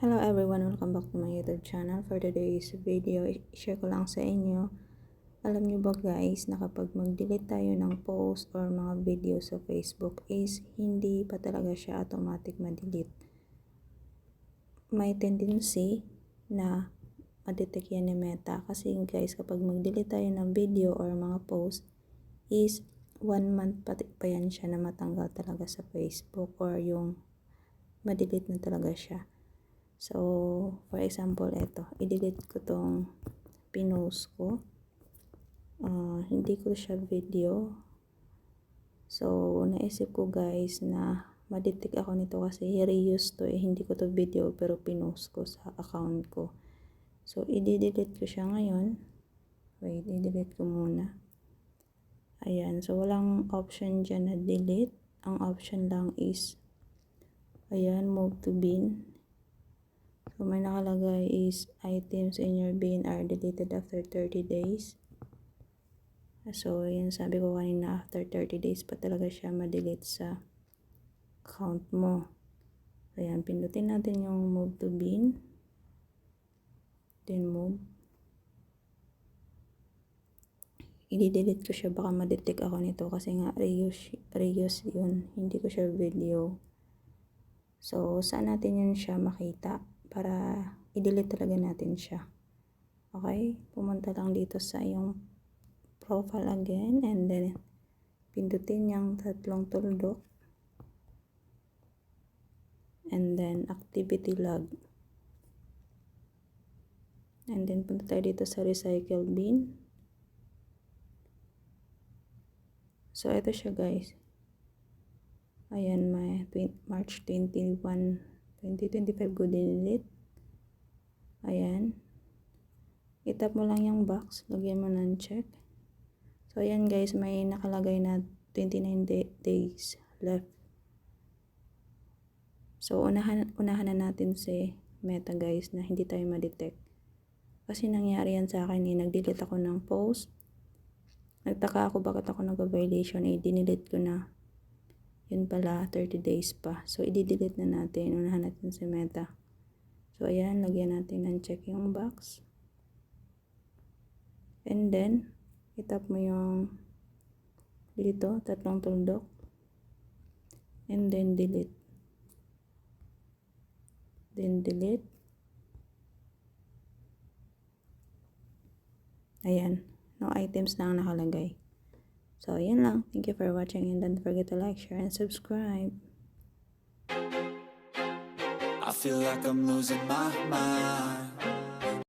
Hello everyone, welcome back to my YouTube channel. For today's video, i-share ko lang sa inyo. Alam nyo ba guys, na kapag mag-delete tayo ng post or mga video sa Facebook is hindi pa talaga siya automatic ma-delete. May tendency na ma-detect yan ni Meta. Kasi guys, kapag mag-delete tayo ng video or mga post is 1 month pa yan siya na matanggal talaga sa Facebook or yung ma-delete na talaga siya. So, for example, ito, i-delete ko tong pinost ko. Hindi ko siya video. So, naisip ko guys na ma-detect ako nito kasi reuse to hindi ko to video pero pinost ko sa account ko. So, i-delete ko siya ngayon. Wait, i-delete ko muna. Ayan, so walang option dyan na delete. Ang option lang is, ayan, move to bin. So, may nakalagay is items in your bin are deleted after 30 days. So, yun sabi ko kanina, after 30 days pa talaga siya ma-delete sa account mo. Ayan, pindutin natin yung move to bin. Then move. I-delete ko siya, baka ma-detect ako nito kasi nga reuse yun. Hindi ko siya video. So, saan natin yun siya makita? Para i-delete talaga natin siya. Okay? Pumunta lang dito sa yung profile again and then pindutin yung tatlong tuldok and then activity log. And then punta tayo dito sa recycle bin. So, ito siya guys. Ayan, may March 21, 2025 ko delete. Ayan. I-tap mo lang yung box. Lagyan mo ng check. So, ayan guys, may nakalagay na 29 days left. So, unahan na natin si Meta guys na hindi tayo ma-detect. Kasi nangyari yan sa akin nag-delete ako ng post. Nagtaka ako bakit ako nag-violation dinidelete ko na. Yun pala, 30 days pa. So, i-delete na natin. Unahan natin si Meta. So, ayan, lagyan natin ng check yung box. And then, itap mo yung dito, tatlong tuldok. And then, delete. Then, delete. Ayan, no items na ang nakalagay. So, ayan lang. Thank you for watching and don't forget to like, share, and subscribe. I feel like I'm losing my mind.